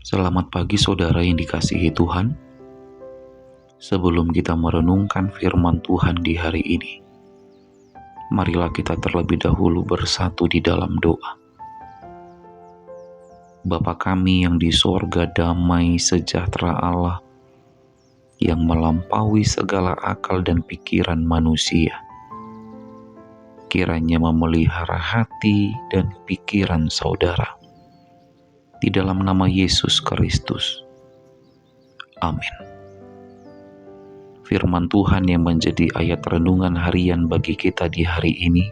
Selamat pagi saudara yang dikasihi Tuhan. Sebelum kita merenungkan firman Tuhan di hari ini, marilah kita terlebih dahulu bersatu di dalam doa. Bapa kami yang di sorga, damai sejahtera Allah yang melampaui segala akal dan pikiran manusia, kiranya memelihara hati dan pikiran saudara di dalam nama Yesus Kristus. Amin. Firman Tuhan yang menjadi ayat renungan harian bagi kita di hari ini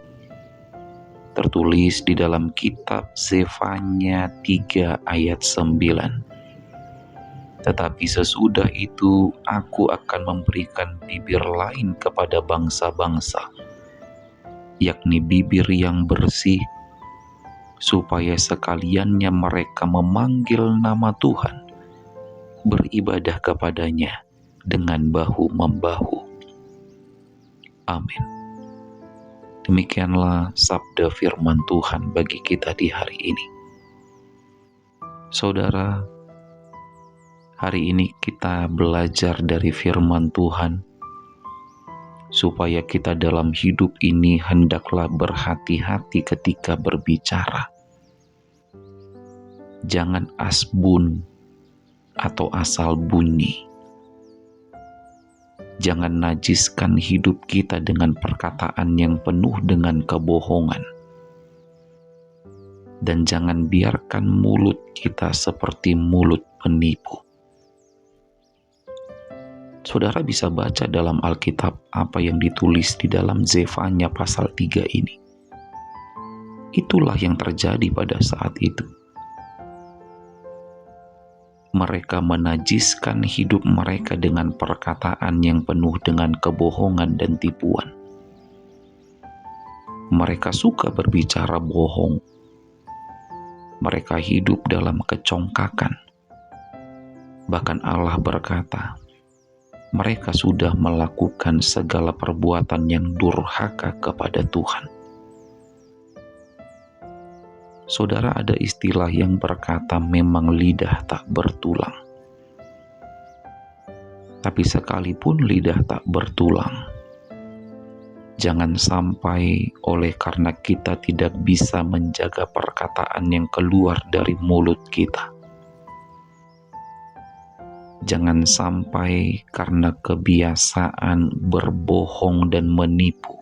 tertulis di dalam kitab Zefanya 3 ayat 9. Tetapi sesudah itu aku akan memberikan bibir lain kepada bangsa-bangsa, yakni bibir yang bersih, supaya sekaliannya mereka memanggil nama Tuhan, beribadah kepadanya dengan bahu-membahu. Amin. Demikianlah sabda firman Tuhan bagi kita di hari ini. Saudara, hari ini kita belajar dari firman Tuhan, supaya kita dalam hidup ini hendaklah berhati-hati ketika berbicara. Jangan asbun atau asal bunyi. Jangan najiskan hidup kita dengan perkataan yang penuh dengan kebohongan. Dan jangan biarkan mulut kita seperti mulut penipu. Saudara bisa baca dalam Alkitab apa yang ditulis di dalam Zefanya pasal 3 ini. Itulah yang terjadi pada saat itu. Mereka menajiskan hidup mereka dengan perkataan yang penuh dengan kebohongan dan tipuan. Mereka suka berbicara bohong. Mereka hidup dalam kecongkakan. Bahkan Allah berkata, mereka sudah melakukan segala perbuatan yang durhaka kepada Tuhan. Saudara, ada istilah yang berkata memang lidah tak bertulang. Tapi sekalipun lidah tak bertulang, jangan sampai oleh karena kita tidak bisa menjaga perkataan yang keluar dari mulut kita. Jangan sampai karena kebiasaan berbohong dan menipu,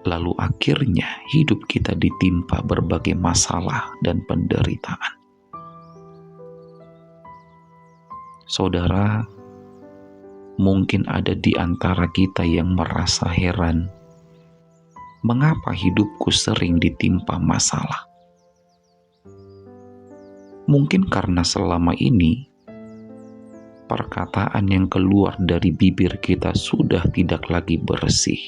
lalu akhirnya hidup kita ditimpa berbagai masalah dan penderitaan. Saudara, mungkin ada di antara kita yang merasa heran, mengapa hidupku sering ditimpa masalah? Mungkin karena selama ini perkataan yang keluar dari bibir kita sudah tidak lagi bersih.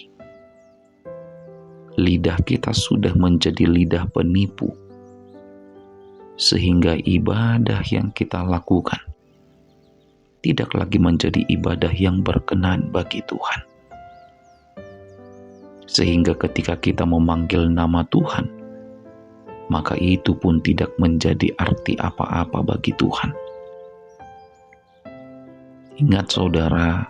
Lidah kita sudah menjadi lidah penipu, sehingga ibadah yang kita lakukan tidak lagi menjadi ibadah yang berkenan bagi Tuhan. Sehingga ketika kita memanggil nama Tuhan, maka itu pun tidak menjadi arti apa-apa bagi Tuhan. Ingat saudara,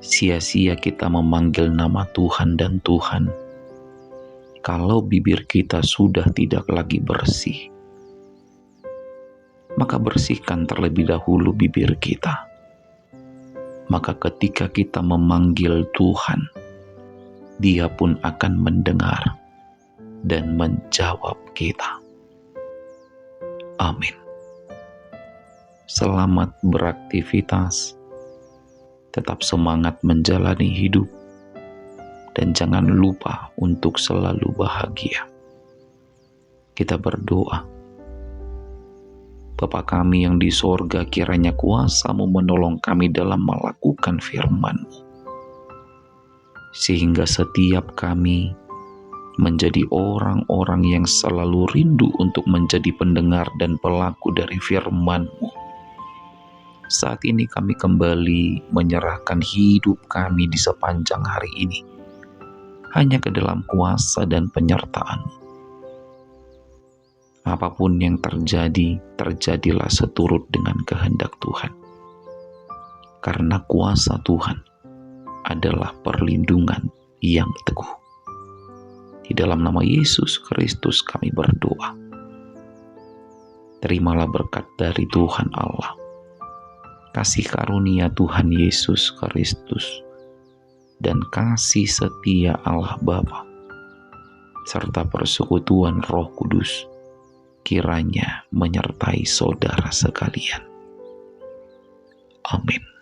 sia-sia kita memanggil nama Tuhan dan Tuhan kalau bibir kita sudah tidak lagi bersih. Maka bersihkan terlebih dahulu bibir kita. Maka ketika kita memanggil Tuhan, Dia pun akan mendengar dan menjawab kita. Amin. Selamat beraktivitas. Tetap semangat menjalani hidup, dan jangan lupa untuk selalu bahagia. Kita berdoa. Bapa kami yang di sorga, kiranya kuasa-Mu menolong kami dalam melakukan firman-Mu, sehingga setiap kami menjadi orang-orang yang selalu rindu untuk menjadi pendengar dan pelaku dari firman-Mu. Saat ini kami kembali menyerahkan hidup kami di sepanjang hari ini hanya ke dalam kuasa dan penyertaan-Mu. Apapun yang terjadi, terjadilah seturut dengan kehendak Tuhan. Karena kuasa Tuhan adalah perlindungan yang teguh. Di dalam nama Yesus Kristus kami berdoa. Terimalah berkat dari Tuhan Allah, kasih karunia Tuhan Yesus Kristus, dan kasih setia Allah Bapa, serta persekutuan Roh Kudus, kiranya menyertai saudara sekalian. Amin.